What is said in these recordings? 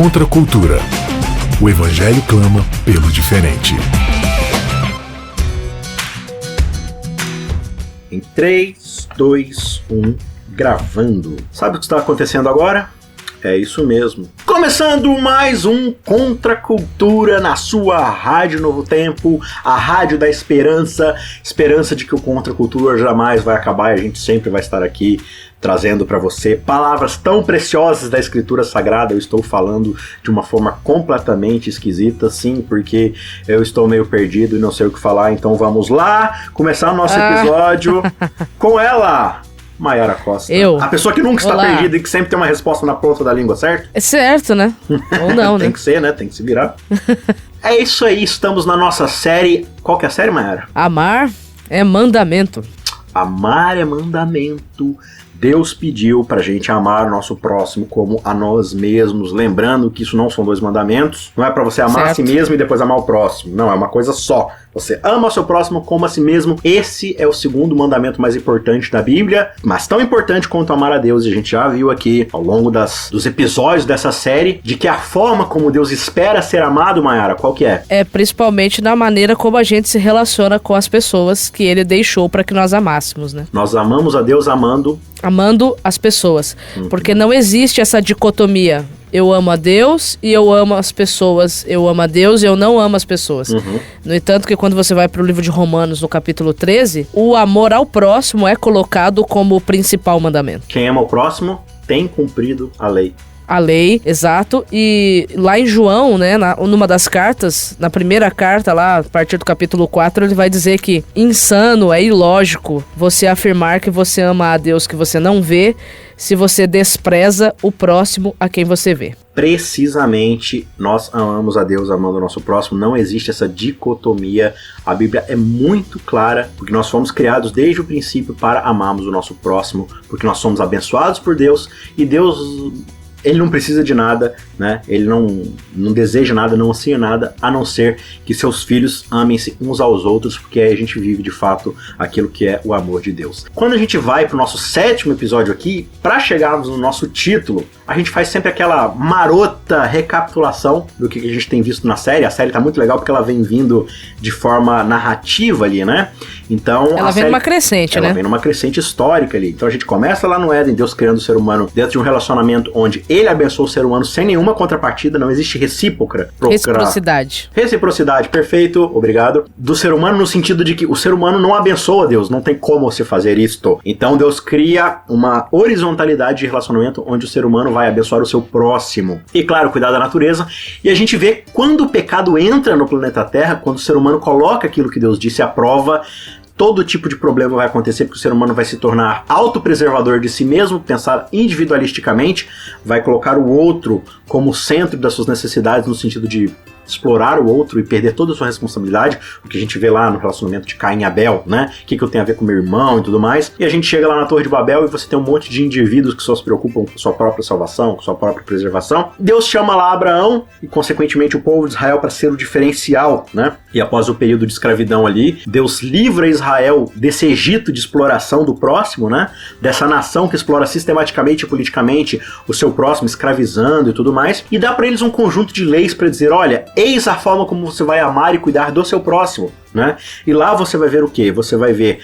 Contra a cultura. O Evangelho clama pelo diferente. Em 3, 2, 1, gravando. Sabe o que está acontecendo agora? É isso mesmo. Começando mais um Contra a Cultura na sua Rádio Novo Tempo, a Rádio da Esperança. Esperança de que o Contra a Cultura jamais vai acabar e a gente sempre vai estar aqui trazendo para você palavras tão preciosas da Escritura Sagrada. Eu estou falando de uma forma completamente esquisita, sim, porque eu estou meio perdido e não sei o que falar. Então vamos lá, começar o nosso episódio com ela, Mayara Costa. Eu. A pessoa que nunca está Olá. perdida e que sempre tem uma resposta na ponta da língua, certo? É certo, né? Ou não, né? Tem que ser, né? Tem que se virar. É isso aí, estamos na nossa série. Qual que é a série, Mayara? Amar é mandamento. Amar é mandamento. Deus pediu pra gente amar o nosso próximo como a nós mesmos. Lembrando que isso não são dois mandamentos. Não é pra você amar a si mesmo e depois amar o próximo. Não, é uma coisa só. Você ama o seu próximo como a si mesmo. Esse é o segundo mandamento mais importante da Bíblia, mas tão importante quanto amar a Deus. E a gente já viu aqui, ao longo dos episódios dessa série, de que a forma como Deus espera ser amado, Mayara, qual que é? É principalmente na maneira como a gente se relaciona com as pessoas que ele deixou para que nós amássemos, né? Nós amamos a Deus amando as pessoas. Porque não existe essa dicotomia. Eu amo a Deus e eu amo as pessoas. Eu amo a Deus e eu não amo as pessoas. No entanto, que quando você vai para o livro de Romanos, no capítulo 13, o amor ao próximo é colocado como o principal mandamento. Quem ama o próximo tem cumprido a lei. A lei, exato. E lá em João, né, numa das cartas, na primeira carta lá, a partir do capítulo 4, ele vai dizer que insano, é ilógico você afirmar que você ama a Deus que você não vê, se você despreza o próximo a quem você vê. Precisamente, nós amamos a Deus amando o nosso próximo. Não existe essa dicotomia. A Bíblia é muito clara, porque nós fomos criados desde o princípio para amarmos o nosso próximo, porque nós somos abençoados por Deus, e Deus, ele não precisa de nada, né? Ele não deseja nada, não anseia nada, a não ser que seus filhos amem-se uns aos outros, porque aí a gente vive de fato aquilo que é o amor de Deus. Quando a gente vai para o nosso 7º episódio aqui, para chegarmos no nosso título, a gente faz sempre aquela marota recapitulação do que a gente tem visto na série. A série tá muito legal porque ela vem vindo de forma narrativa ali, né? Então, ela vem numa crescente, né? Ela vem numa crescente histórica ali. Então a gente começa lá no Éden, Deus criando o ser humano dentro de um relacionamento onde ele abençoa o ser humano sem nenhuma contrapartida, não existe reciprocidade, perfeito, obrigado, do ser humano, no sentido de que o ser humano não abençoa Deus, não tem como se fazer isto. Então Deus cria uma horizontalidade de relacionamento onde o ser humano vai abençoar o seu próximo. E claro, cuidar da natureza. E a gente vê quando o pecado entra no planeta Terra, quando o ser humano coloca aquilo que Deus disse à prova, todo tipo de problema vai acontecer, porque o ser humano vai se tornar autopreservador de si mesmo, pensar individualisticamente, vai colocar o outro como centro das suas necessidades, no sentido de explorar o outro e perder toda a sua responsabilidade, o que a gente vê lá no relacionamento de Caim e Abel, né? O que eu tenho a ver com meu irmão e tudo mais. E a gente chega lá na Torre de Babel e você tem um monte de indivíduos que só se preocupam com sua própria salvação, com sua própria preservação. Deus chama lá Abraão e, consequentemente, o povo de Israel para ser o diferencial, né? E após o período de escravidão ali, Deus livra Israel desse Egito de exploração do próximo, né? Dessa nação que explora sistematicamente e politicamente o seu próximo, escravizando e tudo mais, e dá para eles um conjunto de leis para dizer, olha, eis a forma como você vai amar e cuidar do seu próximo, né? E lá você vai ver o quê? Você vai ver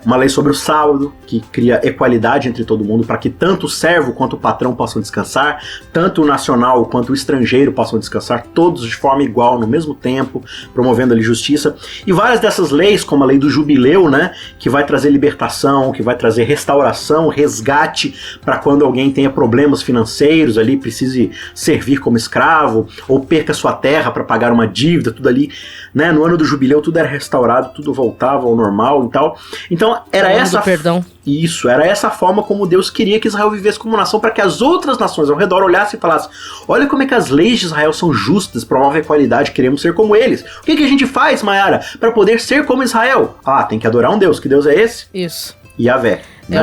uma lei sobre o sábado, que cria equalidade entre todo mundo, para que tanto o servo quanto o patrão possam descansar, tanto o nacional quanto o estrangeiro possam descansar, todos de forma igual, no mesmo tempo, promovendo ali justiça. E várias dessas leis, como a lei do jubileu, né? Que vai trazer libertação, que vai trazer restauração, resgate, para quando alguém tenha problemas financeiros ali, precise servir como escravo, ou perca sua terra para pagar uma dívida, tudo ali, né? No ano do jubileu, tudo era restaurado, tudo voltava ao normal e tal. Então, era essa... perdão. Isso, era essa forma como Deus queria que Israel vivesse como nação, para que as outras nações ao redor olhassem e falassem, olha como é que as leis de Israel são justas, promovem a equalidade, queremos ser como eles. O que a gente faz, Mayara, para poder ser como Israel? Ah, tem que adorar um Deus. Que Deus é esse? Isso. Yahvé, né?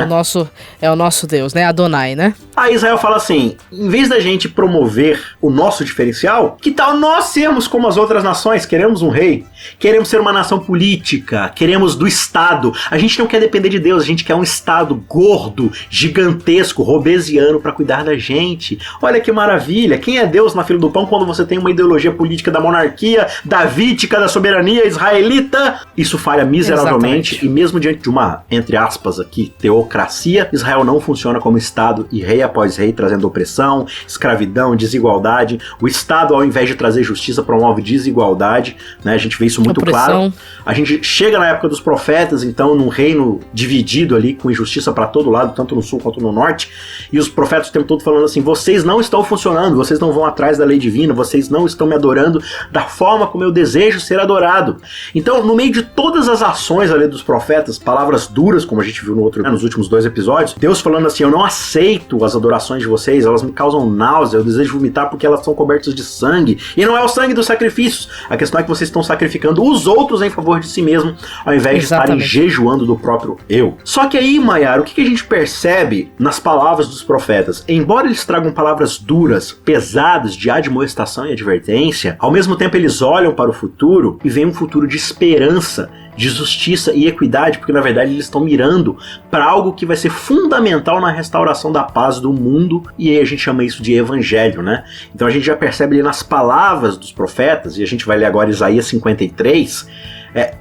É o nosso Deus, né? Adonai, né? Aí Israel fala assim, em vez da gente promover o nosso diferencial, que tal nós sermos como as outras nações? Queremos um rei, queremos ser uma nação política, queremos do Estado. A gente não quer depender de Deus, a gente quer um Estado gordo, gigantesco, robesiano para cuidar da gente. Olha que maravilha, quem é Deus na fila do pão quando você tem uma ideologia política da monarquia, davídica, da soberania israelita? Isso falha miseravelmente. Exatamente. E mesmo diante de uma, entre aspas aqui, teocracia, Israel não funciona como Estado e rei após rei, trazendo opressão, escravidão, desigualdade. O Estado, ao invés de trazer justiça, promove desigualdade, né? A gente vê isso muito claro. A gente chega na época dos profetas, então, num reino dividido ali, com injustiça para todo lado, tanto no sul quanto no norte, e os profetas o tempo todo falando assim, vocês não estão funcionando, vocês não vão atrás da lei divina, vocês não estão me adorando da forma como eu desejo ser adorado. Então, no meio de todas as ações ali dos profetas, palavras duras, como a gente viu nos últimos 2 episódios, Deus falando assim, eu não aceito as adorações de vocês, elas me causam náusea, eu desejo vomitar porque elas são cobertas de sangue, e não é o sangue dos sacrifícios, a questão é que vocês estão sacrificando os outros em favor de si mesmo, ao invés de estarem jejuando do próprio eu. Só que aí, Mayara, o que a gente percebe nas palavras dos profetas? Embora eles tragam palavras duras, pesadas, de admoestação e advertência, ao mesmo tempo eles olham para o futuro e veem um futuro de esperança, de justiça e equidade, porque na verdade eles estão mirando para algo que vai ser fundamental na restauração da paz do mundo, e aí a gente chama isso de evangelho, né? Então a gente já percebe ali nas palavras dos profetas, e a gente vai ler agora Isaías 53,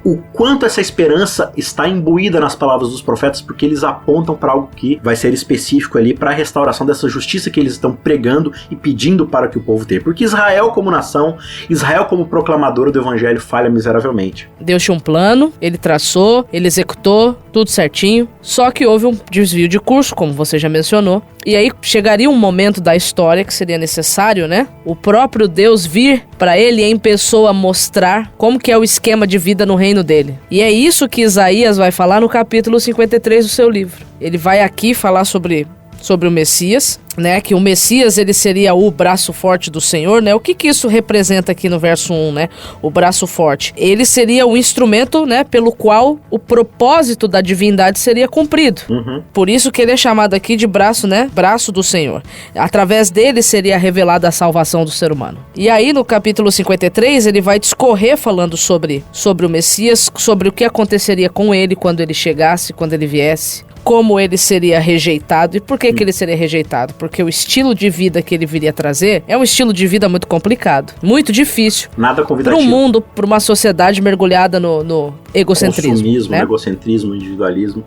o quanto essa esperança está imbuída nas palavras dos profetas, porque eles apontam para algo que vai ser específico ali para a restauração dessa justiça que eles estão pregando e pedindo para que o povo tenha. Porque Israel como nação, Israel como proclamadora do evangelho falha miseravelmente. Deus tinha um plano, ele traçou, ele executou, tudo certinho, só que houve um desvio de curso, como você já mencionou, e aí chegaria um momento da história que seria necessário, né? O próprio Deus vir para ele em pessoa mostrar como que é o esquema de vida no reino dele. E é isso que Isaías vai falar no capítulo 53 do seu livro. Ele vai aqui falar sobre o Messias, né, que o Messias ele seria o braço forte do Senhor, né? O que isso representa aqui no verso 1, né? O braço forte. Ele seria o instrumento, né, pelo qual o propósito da divindade seria cumprido. Por isso que ele é chamado aqui de braço, né? Braço do Senhor. Através dele seria revelada a salvação do ser humano. E aí no capítulo 53 ele vai discorrer falando sobre o Messias, sobre o que aconteceria com ele quando ele chegasse, quando ele viesse, como ele seria rejeitado. E por que ele seria rejeitado? Porque o estilo de vida que ele viria trazer é um estilo de vida muito complicado, muito difícil. Nada convidativo. Para um mundo, para uma sociedade mergulhada no egocentrismo. Consumismo, né? Egocentrismo, individualismo.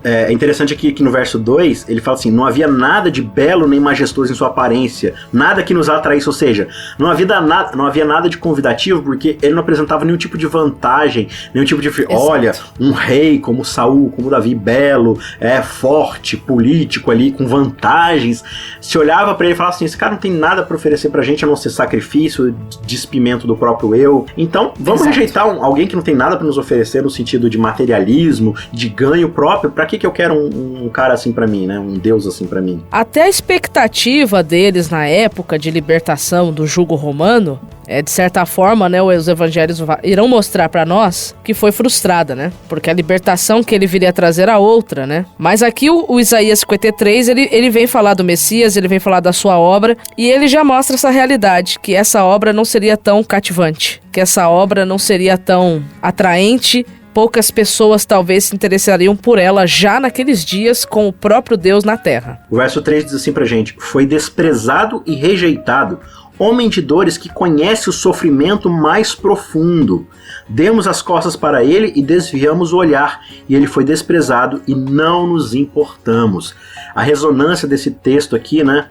É interessante aqui que no verso 2, ele fala assim, não havia nada de belo nem majestoso em sua aparência, nada que nos atraísse, ou seja, não havia nada de convidativo, porque ele não apresentava nenhum tipo de vantagem, nenhum tipo de... Olha, um rei como Saul, como Davi, belo, forte, político ali, com vantagens. Se olhava pra ele e falava assim, esse cara não tem nada pra oferecer pra gente a não ser sacrifício, despimento do próprio eu. Então, vamos rejeitar alguém que não tem nada pra nos oferecer no sentido de materialismo, de ganho próprio. Pra que eu quero um cara assim pra mim, né? Um Deus assim pra mim? Até a expectativa deles na época de libertação do jugo romano, de certa forma, né, os evangelhos irão mostrar pra nós que foi frustrada, né? Porque a libertação que ele viria trazer era outra, né? Mas aqui o Isaías 53, ele vem falar do Messias, ele vem falar da sua obra, e ele já mostra essa realidade, que essa obra não seria tão cativante, que essa obra não seria tão atraente. Poucas pessoas talvez se interessariam por ela já naqueles dias com o próprio Deus na terra. O verso 3 diz assim pra gente, foi desprezado e rejeitado, homem de dores que conhece o sofrimento mais profundo. Demos as costas para ele e desviamos o olhar, e ele foi desprezado e não nos importamos. A ressonância desse texto aqui, né,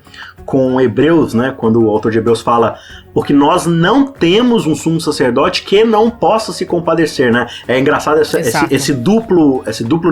com Hebreus, né, quando o autor de Hebreus fala, porque nós não temos um sumo sacerdote que não possa se compadecer, né? É engraçado esse duplo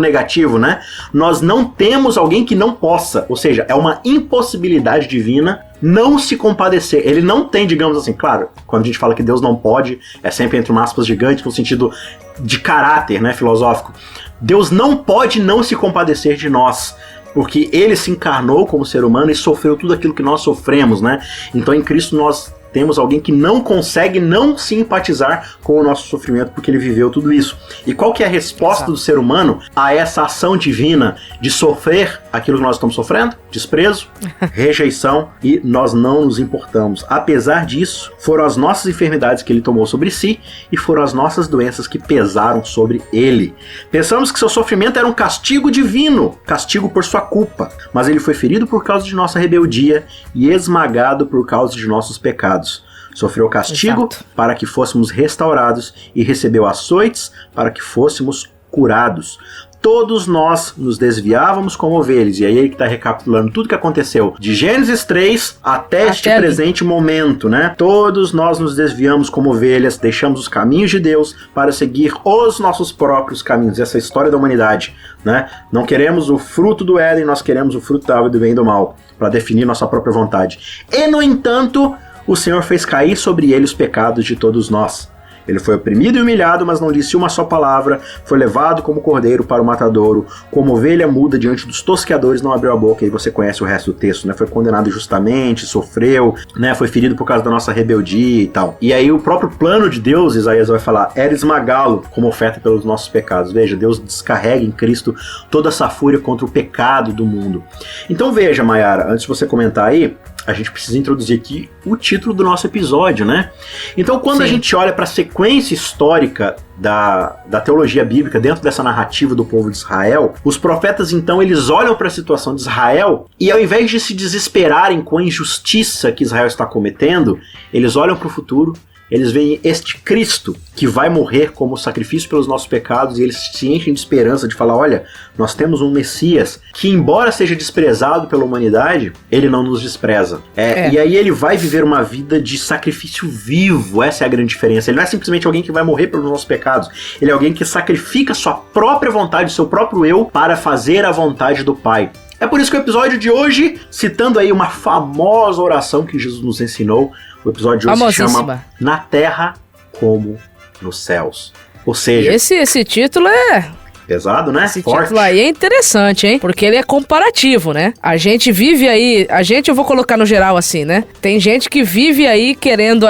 negativo, né? Nós não temos alguém que não possa, ou seja, é uma impossibilidade divina não se compadecer. Ele não tem, digamos assim, claro, quando a gente fala que Deus não pode, é sempre entre umas aspas gigantes, no sentido de caráter, né, filosófico. Deus não pode não se compadecer de nós, porque ele se encarnou como ser humano e sofreu tudo aquilo que nós sofremos, né? Então em Cristo nós temos alguém que não consegue não simpatizar com o nosso sofrimento, porque ele viveu tudo isso. E qual que é a resposta do ser humano a essa ação divina de sofrer aquilo que nós estamos sofrendo? Desprezo, rejeição, e nós não nos importamos. Apesar disso, foram as nossas enfermidades que ele tomou sobre si e foram as nossas doenças que pesaram sobre ele. Pensamos que seu sofrimento era um castigo divino, castigo por sua culpa, mas ele foi ferido por causa de nossa rebeldia e esmagado por causa de nossos pecados. Sofreu castigo para que fôssemos restaurados e recebeu açoites para que fôssemos curados. Todos nós nos desviávamos como ovelhas. E aí ele está recapitulando tudo que aconteceu de Gênesis 3 até este presente momento, né? Todos nós nos desviamos como ovelhas, deixamos os caminhos de Deus para seguir os nossos próprios caminhos. Essa é a história da humanidade, né? Não queremos o fruto do Éden, nós queremos o fruto da árvore do bem e do mal, para definir nossa própria vontade. E, no entanto, o Senhor fez cair sobre ele os pecados de todos nós. Ele foi oprimido e humilhado, mas não disse uma só palavra, foi levado como cordeiro para o matadouro, como ovelha muda diante dos tosqueadores, não abriu a boca. E você conhece o resto do texto, né? Foi condenado injustamente, sofreu, né? Foi ferido por causa da nossa rebeldia e tal. E aí o próprio plano de Deus, Isaías vai falar, era esmagá-lo como oferta pelos nossos pecados. Veja, Deus descarrega em Cristo toda essa fúria contra o pecado do mundo. Então veja, Mayara, antes de você comentar aí, a gente precisa introduzir aqui o título do nosso episódio, né? Então, quando a gente olha para a sequência histórica da teologia bíblica dentro dessa narrativa do povo de Israel, os profetas, então, eles olham para a situação de Israel e, ao invés de se desesperarem com a injustiça que Israel está cometendo, eles olham para o futuro. Eles veem este Cristo que vai morrer como sacrifício pelos nossos pecados e eles se enchem de esperança de falar, olha, nós temos um Messias que, embora seja desprezado pela humanidade, ele não nos despreza. E aí ele vai viver uma vida de sacrifício vivo, essa é a grande diferença. Ele não é simplesmente alguém que vai morrer pelos nossos pecados, ele é alguém que sacrifica sua própria vontade, seu próprio eu, para fazer a vontade do Pai. É por isso que o episódio de hoje, citando aí uma famosa oração que Jesus nos ensinou, o episódio de hoje se chama Na Terra como nos Céus. Ou seja... Esse título é... pesado, né? Esse título aí é interessante, hein? Porque ele é comparativo, né? A gente vive aí... eu vou colocar no geral assim, né? Tem gente que vive aí querendo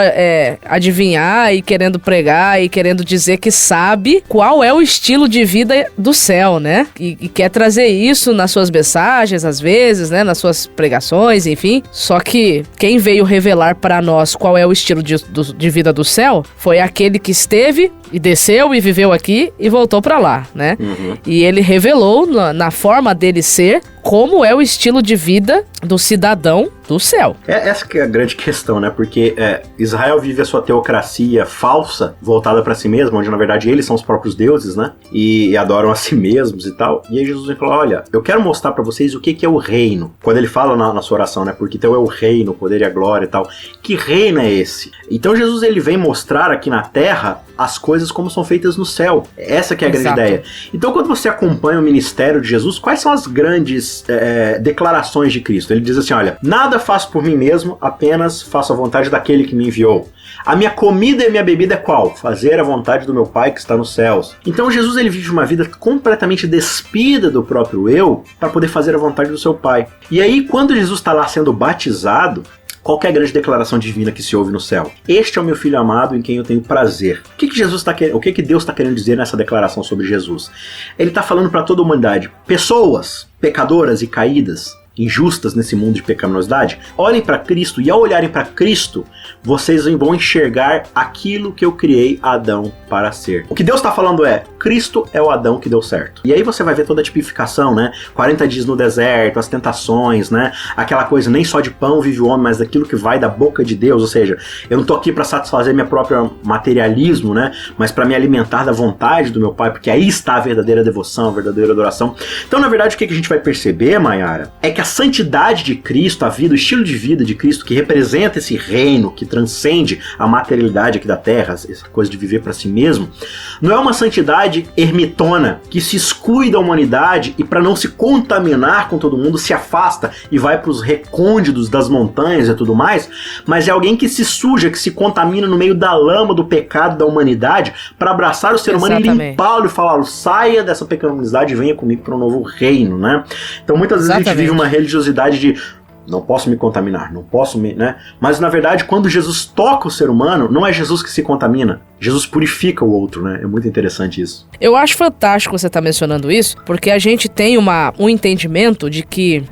adivinhar e querendo pregar e querendo dizer que sabe qual é o estilo de vida do céu, né? E quer trazer isso nas suas mensagens, às vezes, né? Nas suas pregações, enfim. Só que quem veio revelar pra nós qual é o estilo de vida do céu foi aquele que esteve e desceu e viveu aqui e voltou pra lá, né? E ele revelou na forma dele ser como é o estilo de vida do cidadão do céu. Essa que é a grande questão, né? Porque Israel vive a sua teocracia falsa, voltada para si mesmo, onde na verdade eles são os próprios deuses, né? E adoram a si mesmos e tal. E aí Jesus vem falar, olha, eu quero mostrar para vocês o que é o reino. Quando ele fala na sua oração, né? Porque então é o reino, o poder e a glória e tal. Que reino é esse? Então Jesus ele vem mostrar aqui na terra as coisas como são feitas no céu. Essa que é a grande ideia. Então quando você acompanha o ministério de Jesus, quais são as grandes declarações de Cristo? Ele diz assim, olha, nada faço por mim mesmo, apenas faço a vontade daquele que me enviou. A minha comida e a minha bebida é qual? Fazer a vontade do meu Pai que está nos céus. Então Jesus ele vive uma vida completamente despida do próprio eu para poder fazer a vontade do seu Pai. E aí quando Jesus está lá sendo batizado, qual que é a grande declaração divina que se ouve no céu? Este é o meu filho amado em quem eu tenho prazer. O que Deus está querendo dizer nessa declaração sobre Jesus? Ele está falando para toda a humanidade. Pessoas pecadoras e caídas, injustas nesse mundo de pecaminosidade, olhem para Cristo e ao olharem para Cristo, vocês vão enxergar aquilo que eu criei Adão para ser. O que Deus está falando é, Cristo é o Adão que deu certo. E aí você vai ver toda a tipificação, né? 40 dias no deserto, as tentações, né? Aquela coisa, nem só de pão vive o homem, mas daquilo que vai da boca de Deus. Ou seja, eu não tô aqui para satisfazer minha própria materialismo, né? Mas para me alimentar da vontade do meu Pai, porque aí está a verdadeira devoção, a verdadeira adoração. Então, na verdade, o que a gente vai perceber, Mayara, é que a santidade de Cristo, a vida, o estilo de vida de Cristo, que representa esse reino, que transcende a materialidade aqui da terra, essa coisa de viver para si mesmo, não é uma santidade ermitona, que se exclui da humanidade e para não se contaminar com todo mundo, se afasta e vai para os recônditos das montanhas e tudo mais, mas é alguém que se suja, que se contamina no meio da lama do pecado da humanidade para abraçar o ser humano e limpá-lo e falar, saia dessa pecaminosidade e venha comigo para um novo reino, né? Então muitas vezes a gente vive uma religiosidade de Não posso me contaminar, não posso me, né? Mas na verdade, quando Jesus toca o ser humano, não é Jesus que se contamina. Jesus purifica o outro, né? É muito interessante isso. Eu acho fantástico você estar mencionando isso, porque a gente tem um entendimento de que,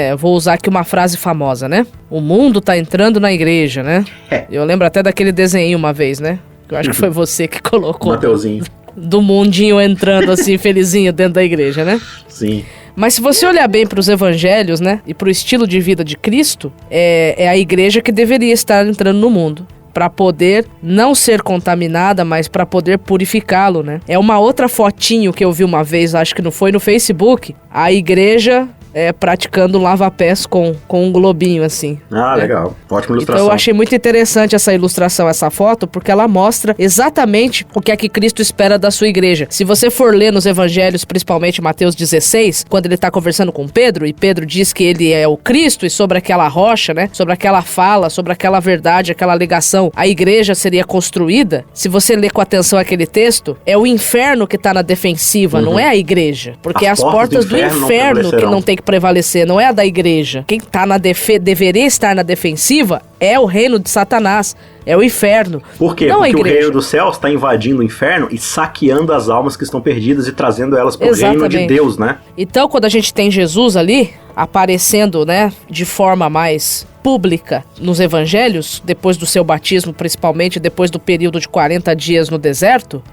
eu vou usar aqui uma frase famosa, né? O mundo tá entrando na igreja, né? Eu lembro até daquele desenho uma vez, né? Eu acho que foi você que colocou. Mateuzinho. Do mundinho entrando assim, felizinho dentro da igreja, né? Sim. Mas se você olhar bem para os evangelhos, né, e para o estilo de vida de Cristo, é a igreja que deveria estar entrando no mundo, para poder não ser contaminada, mas para poder purificá-lo, né? É uma outra fotinho que eu vi uma vez, acho que não foi no Facebook, a igreja praticando lava-pés com um globinho, assim. Ah, né? Legal. Ótima ilustração. Então eu achei muito interessante essa ilustração, essa foto, porque ela mostra exatamente o que é que Cristo espera da sua igreja. Se você for ler nos evangelhos, principalmente Mateus 16, quando ele está conversando com Pedro, e Pedro diz que ele é o Cristo, e sobre aquela rocha, né, sobre aquela fala, sobre aquela verdade, aquela alegação, a igreja seria construída. Se você ler com atenção aquele texto, é o inferno que está na defensiva, não é a igreja. Porque as portas do inferno que não tem que prevalecer, não é a da igreja. Quem tá deveria estar na defensiva é o reino de Satanás, é o inferno. Por quê? Não porque o reino dos céus está invadindo o inferno e saqueando as almas que estão perdidas e trazendo elas para o reino de Deus, né? Então, quando a gente tem Jesus ali, aparecendo, né, de forma mais pública nos evangelhos, depois do seu batismo, principalmente depois do período de 40 dias no deserto,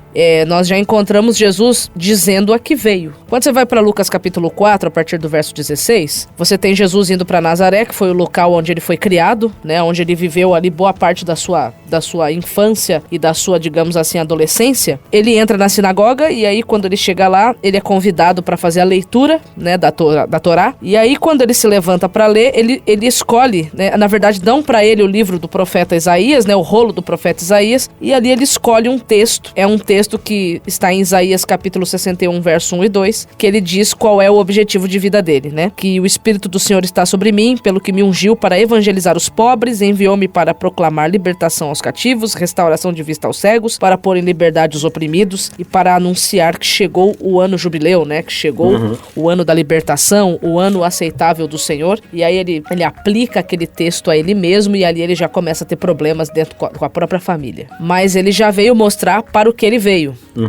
nós já encontramos Jesus dizendo a que veio. Quando você vai para Lucas capítulo 4, a partir do verso 16, você tem Jesus indo para Nazaré, que foi o local onde ele foi criado, né, onde ele viveu ali boa parte da sua infância e da sua, digamos assim, adolescência. Ele entra na sinagoga e aí quando ele chega lá, ele é convidado para fazer a leitura, né, da Torá. E aí quando ele se levanta para ler, ele escolhe, né, na verdade dão para ele o livro do profeta Isaías, né, o rolo do profeta Isaías, e ali ele escolhe um texto. É um texto que está em Isaías capítulo 61, verso 1 e 2, que ele diz qual é o objetivo de vida dele, né? Que o Espírito do Senhor está sobre mim, pelo que me ungiu para evangelizar os pobres, enviou-me para proclamar libertação aos cativos, restauração de vista aos cegos, para pôr em liberdade os oprimidos e para anunciar que chegou o ano jubileu, né? Que chegou o ano da libertação, o ano aceitável do Senhor. E aí ele aplica aquele texto a ele mesmo e ali ele já começa a ter problemas dentro com a própria família. Mas ele já veio mostrar para o que ele veio.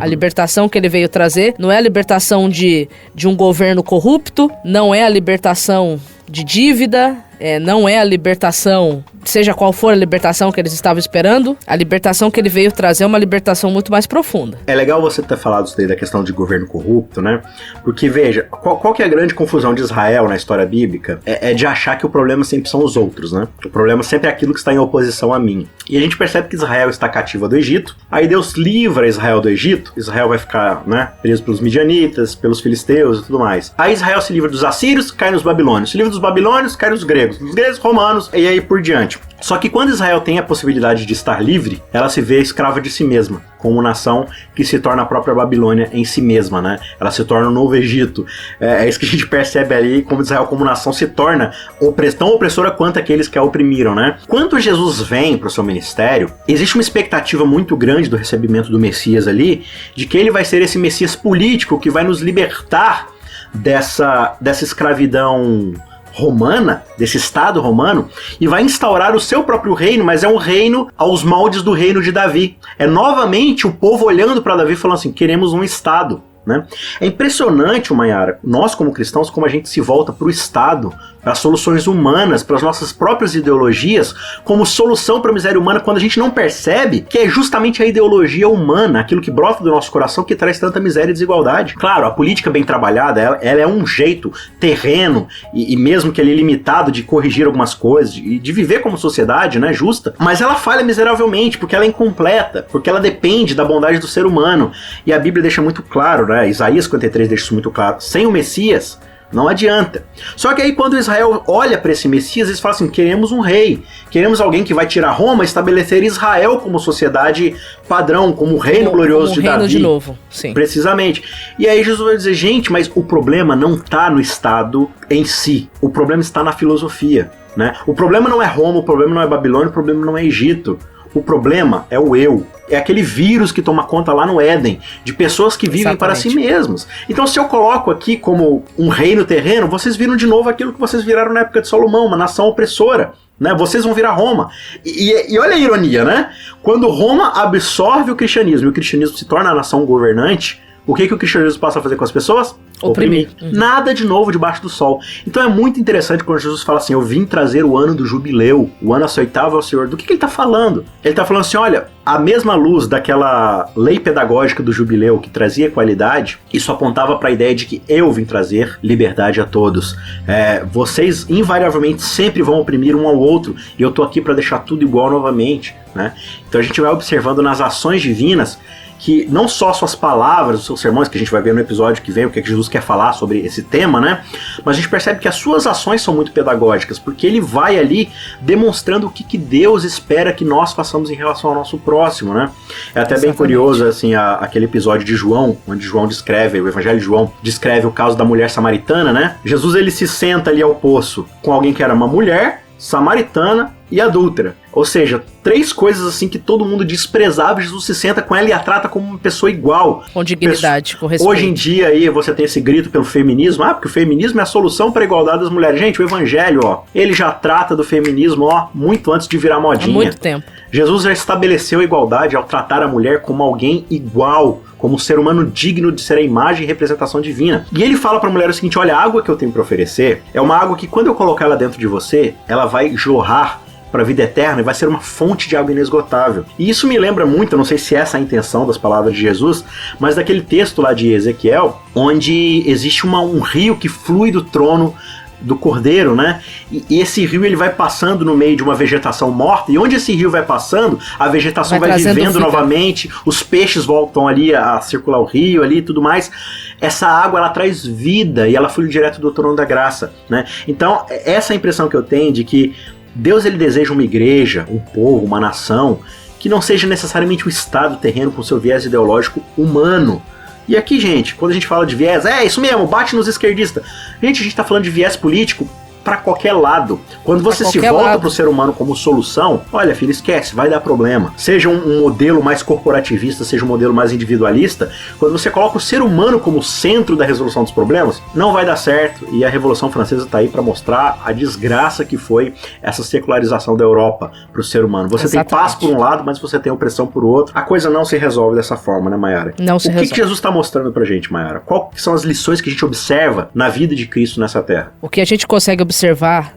A libertação que ele veio trazer não é a libertação de um governo corrupto, não é a libertação de dívida, não é a libertação, seja qual for a libertação que eles estavam esperando, a libertação que ele veio trazer é uma libertação muito mais profunda. É legal você ter falado isso daí da questão de governo corrupto, né? Porque, veja, qual que é a grande confusão de Israel na história bíblica? É de achar que o problema sempre são os outros, né? O problema sempre é aquilo que está em oposição a mim. E a gente percebe que Israel está cativa do Egito, aí Deus livra Israel do Egito, Israel vai ficar, né, preso pelos midianitas, pelos filisteus e tudo mais. Aí Israel se livra dos assírios, cai nos babilônios. Se livra dos babilônios, cai nos gregos. Dos gregos, romanos, e aí por diante. Só que quando Israel tem a possibilidade de estar livre, ela se vê escrava de si mesma, como nação que se torna a própria Babilônia em si mesma, né? Ela se torna o novo Egito. É isso que a gente percebe ali, como Israel como nação se torna tão opressora quanto aqueles que a oprimiram, né? Quando Jesus vem para o seu ministério, existe uma expectativa muito grande do recebimento do Messias ali, de que ele vai ser esse Messias político que vai nos libertar dessa escravidão romana, desse Estado romano, e vai instaurar o seu próprio reino, mas é um reino aos moldes do reino de Davi. É novamente o povo olhando para Davi e falando assim, queremos um Estado. Né? É impressionante, Mayara, nós como cristãos, como a gente se volta para o Estado, para as soluções humanas, para as nossas próprias ideologias, como solução para a miséria humana, quando a gente não percebe que é justamente a ideologia humana, aquilo que brota do nosso coração, que traz tanta miséria e desigualdade. Claro, a política bem trabalhada, ela é um jeito terreno e mesmo que ele é limitado de corrigir algumas coisas, de viver como sociedade, né, justa, mas ela falha miseravelmente, porque ela é incompleta, porque ela depende da bondade do ser humano. E a Bíblia deixa muito claro, né, Isaías 53 deixa isso muito claro, sem o Messias não adianta. Só que aí quando Israel olha para esse Messias, eles falam assim, queremos um rei, queremos alguém que vai tirar Roma e estabelecer Israel como sociedade padrão, como o reino glorioso de Davi. De novo, sim. Precisamente. E aí Jesus vai dizer, gente, mas o problema não está no Estado em si, o problema está na filosofia, né? O problema não é Roma, o problema não é Babilônia, o problema não é Egito. O problema é o eu. É aquele vírus que toma conta lá no Éden, de pessoas que vivem para si mesmas. Então, se eu coloco aqui como um reino terreno, vocês viram de novo aquilo que vocês viraram na época de Salomão, uma nação opressora. Né? Vocês vão virar Roma. E olha a ironia, né? Quando Roma absorve o cristianismo e o cristianismo se torna a nação governante, o que o cristianismo passa a fazer com as pessoas? Oprimir. Nada de novo debaixo do sol. Então é muito interessante quando Jesus fala assim, eu vim trazer o ano do jubileu, o ano aceitável ao Senhor. Do que ele está falando? Ele está falando assim, olha, a mesma luz daquela lei pedagógica do jubileu que trazia qualidade, isso apontava para a ideia de que eu vim trazer liberdade a todos. Vocês invariavelmente sempre vão oprimir um ao outro, e eu tô aqui para deixar tudo igual novamente, né? Então a gente vai observando nas ações divinas que não só suas palavras, os seus sermões, que a gente vai ver no episódio que vem, o que Jesus quer falar sobre esse tema, né? Mas a gente percebe que as suas ações são muito pedagógicas, porque ele vai ali demonstrando o que Deus espera que nós façamos em relação ao nosso próximo, né? É até bem curioso, assim, aquele episódio de João, onde João descreve, o Evangelho de João, descreve o caso da mulher samaritana, né? Jesus, ele se senta ali ao poço com alguém que era uma mulher, samaritana e adúltera. Ou seja, 3 coisas assim que todo mundo desprezava, Jesus se senta com ela e a trata como uma pessoa igual. Com dignidade, com respeito. Hoje em dia aí você tem esse grito pelo feminismo, porque o feminismo é a solução para a igualdade das mulheres. Gente, o evangelho, ele já trata do feminismo, muito antes de virar modinha. Há muito tempo. Jesus já estabeleceu a igualdade ao tratar a mulher como alguém igual, como um ser humano digno de ser a imagem e representação divina. E ele fala para a mulher o seguinte, olha, a água que eu tenho para oferecer é uma água que quando eu colocar ela dentro de você, ela vai jorrar para a vida eterna e vai ser uma fonte de água inesgotável. E isso me lembra muito, eu não sei se essa é a intenção das palavras de Jesus, mas daquele texto lá de Ezequiel, onde existe um rio que flui do trono do Cordeiro, né? E esse rio ele vai passando no meio de uma vegetação morta, e onde esse rio vai passando, a vegetação vai vivendo novamente, os peixes voltam ali a circular o rio ali e tudo mais. Essa água, ela traz vida e ela flui direto do trono da graça, né? Então, essa é a impressão que eu tenho de que Deus, ele deseja uma igreja, um povo, uma nação, que não seja necessariamente um estado terreno com seu viés ideológico humano. E aqui, gente, quando a gente fala de viés, isso mesmo, bate nos esquerdistas. Gente, a gente tá falando de viés político para qualquer lado. Quando você se volta para o ser humano como solução, olha, filho, esquece, vai dar problema. Seja um modelo mais corporativista, seja um modelo mais individualista, quando você coloca o ser humano como centro da resolução dos problemas, não vai dar certo. E a Revolução Francesa está aí para mostrar a desgraça que foi essa secularização da Europa para o ser humano. Você tem paz por um lado, mas você tem opressão por outro. A coisa não se resolve dessa forma, né, Mayara? Não se resolve. O que Jesus está mostrando pra gente, Mayara? Quais são as lições que a gente observa na vida de Cristo nessa terra? O que a gente consegue observar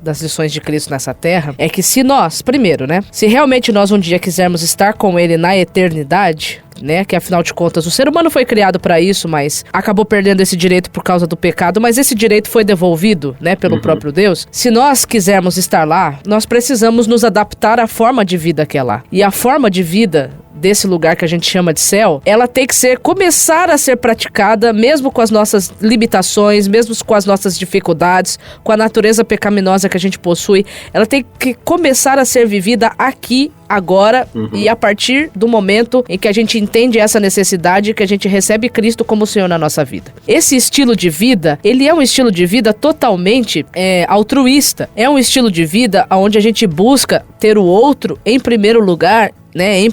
das lições de Cristo nessa terra é que se nós, primeiro, né, se realmente nós um dia quisermos estar com ele na eternidade, né, que afinal de contas o ser humano foi criado para isso, mas acabou perdendo esse direito por causa do pecado, mas esse direito foi devolvido, né, pelo próprio Deus. Se nós quisermos estar lá, nós precisamos nos adaptar à forma de vida que é lá. E a forma de vida desse lugar que a gente chama de céu, ela tem que começar a ser praticada, mesmo com as nossas limitações, mesmo com as nossas dificuldades, com a natureza pecaminosa que a gente possui, ela tem que começar a ser vivida aqui, agora, e a partir do momento em que a gente entende essa necessidade, que a gente recebe Cristo como Senhor na nossa vida. Esse estilo de vida, ele é um estilo de vida totalmente altruísta. É um estilo de vida onde a gente busca ter o outro em primeiro lugar, né, em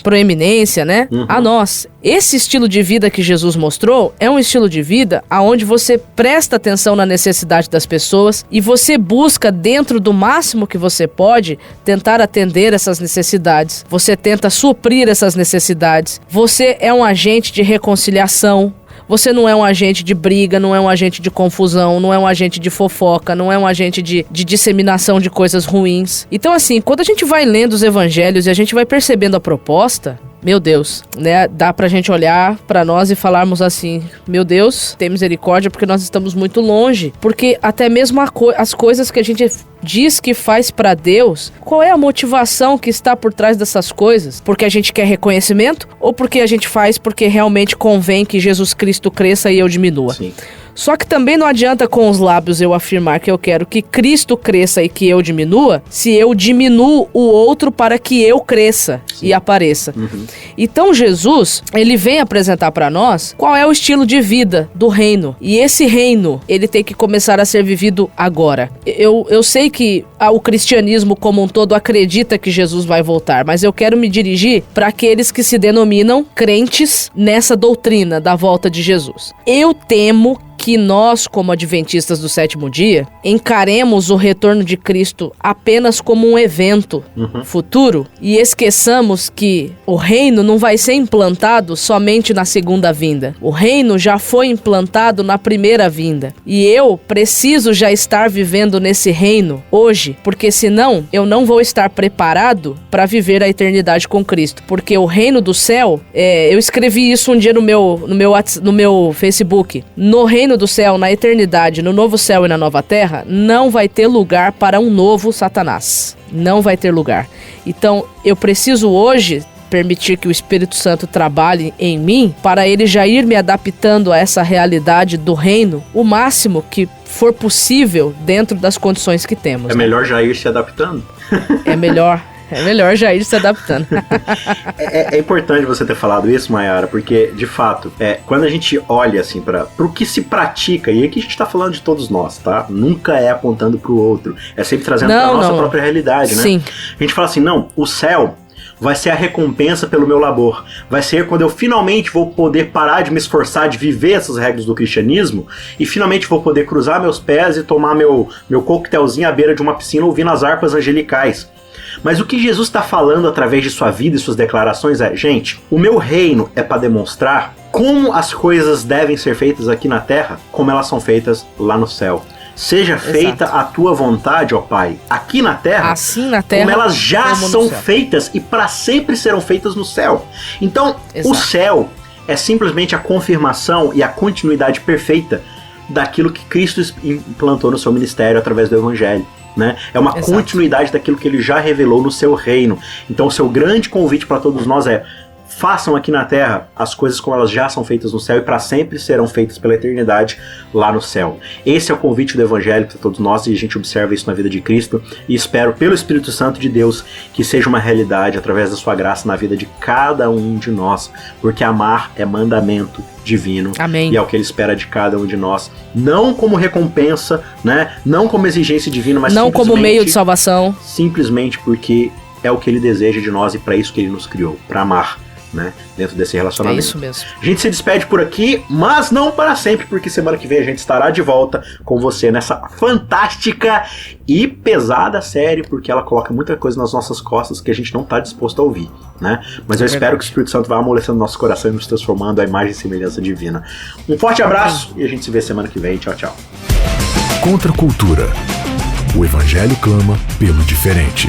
proeminência, né, a nós. Esse estilo de vida que Jesus mostrou é um estilo de vida onde você presta atenção na necessidade das pessoas e você busca, dentro do máximo que você pode, tentar atender essas necessidades. Você tenta suprir essas necessidades. Você é um agente de reconciliação. Você não é um agente de briga, não é um agente de confusão, não é um agente de fofoca, não é um agente de disseminação de coisas ruins. Então, assim, quando a gente vai lendo os evangelhos e a gente vai percebendo a proposta, meu Deus, né? Dá pra gente olhar pra nós e falarmos assim, meu Deus, tem misericórdia, porque nós estamos muito longe. Porque até mesmo as coisas que a gente diz que faz pra Deus, qual é a motivação que está por trás dessas coisas? Porque a gente quer reconhecimento? Ou porque a gente faz porque realmente convém que Jesus Cristo cresça e eu diminua? Sim. Só que também não adianta com os lábios eu afirmar que eu quero que Cristo cresça e que eu diminua, se eu diminuo o outro para que eu cresça e apareça. Então Jesus, ele vem apresentar para nós qual é o estilo de vida do reino. E esse reino, ele tem que começar a ser vivido agora. Eu sei que o cristianismo como um todo acredita que Jesus vai voltar, mas eu quero me dirigir para aqueles que se denominam crentes nessa doutrina da volta de Jesus. Eu temo que nós, como adventistas do sétimo dia, encaremos o retorno de Cristo apenas como um evento futuro e esqueçamos que o reino não vai ser implantado somente na segunda vinda. O reino já foi implantado na primeira vinda. E eu preciso já estar vivendo nesse reino hoje, porque senão eu não vou estar preparado para viver a eternidade com Cristo. Porque o reino do céu, eu escrevi isso um dia no meu Facebook. No reino do céu, na eternidade, no novo céu e na nova terra, não vai ter lugar para um novo Satanás. Não vai ter lugar. Então, eu preciso hoje permitir que o Espírito Santo trabalhe em mim para ele já ir me adaptando a essa realidade do reino o máximo que for possível dentro das condições que temos. É melhor já ir se adaptando? É melhor já ir se adaptando. É importante você ter falado isso, Mayara, porque, de fato, quando a gente olha assim para o que se pratica, e aqui a gente tá falando de todos nós, tá? Nunca é apontando pro outro. É sempre trazendo pra nossa própria realidade, né? Sim. A gente fala assim, não, o céu vai ser a recompensa pelo meu labor. Vai ser quando eu finalmente vou poder parar de me esforçar de viver essas regras do cristianismo e finalmente vou poder cruzar meus pés e tomar meu coquetelzinho à beira de uma piscina ouvindo as harpas angelicais. Mas o que Jesus está falando através de sua vida e suas declarações é, gente, o meu reino é para demonstrar como as coisas devem ser feitas aqui na terra, como elas são feitas lá no céu. Seja feita a tua vontade, ó Pai, aqui na terra, assim na terra como elas já são feitas e para sempre serão feitas no céu. Então, o céu é simplesmente a confirmação e a continuidade perfeita daquilo que Cristo implantou no seu ministério através do Evangelho. Né? É uma continuidade daquilo que ele já revelou no seu reino. Então o seu grande convite para todos nós é: façam aqui na terra as coisas como elas já são feitas no céu e para sempre serão feitas pela eternidade lá no céu. Esse é o convite do Evangelho para todos nós e a gente observa isso na vida de Cristo e espero pelo Espírito Santo de Deus que seja uma realidade através da sua graça na vida de cada um de nós, porque amar é mandamento divino. Amém. E é o que ele espera de cada um de nós, não como recompensa, né? Não como exigência divina, mas não como meio de salvação, simplesmente porque é o que ele deseja de nós e para isso que ele nos criou, para amar, né? Dentro desse relacionamento. É isso mesmo. A gente se despede por aqui, mas não para sempre, porque semana que vem a gente estará de volta com você nessa fantástica e pesada série, porque ela coloca muita coisa nas nossas costas que a gente não está disposto a ouvir, né? Mas eu espero que o Espírito Santo vá amolecendo nosso coração e nos transformando à imagem e semelhança divina. Um forte abraço e a gente se vê semana que vem. Tchau, tchau. Contra a cultura. O Evangelho clama pelo diferente.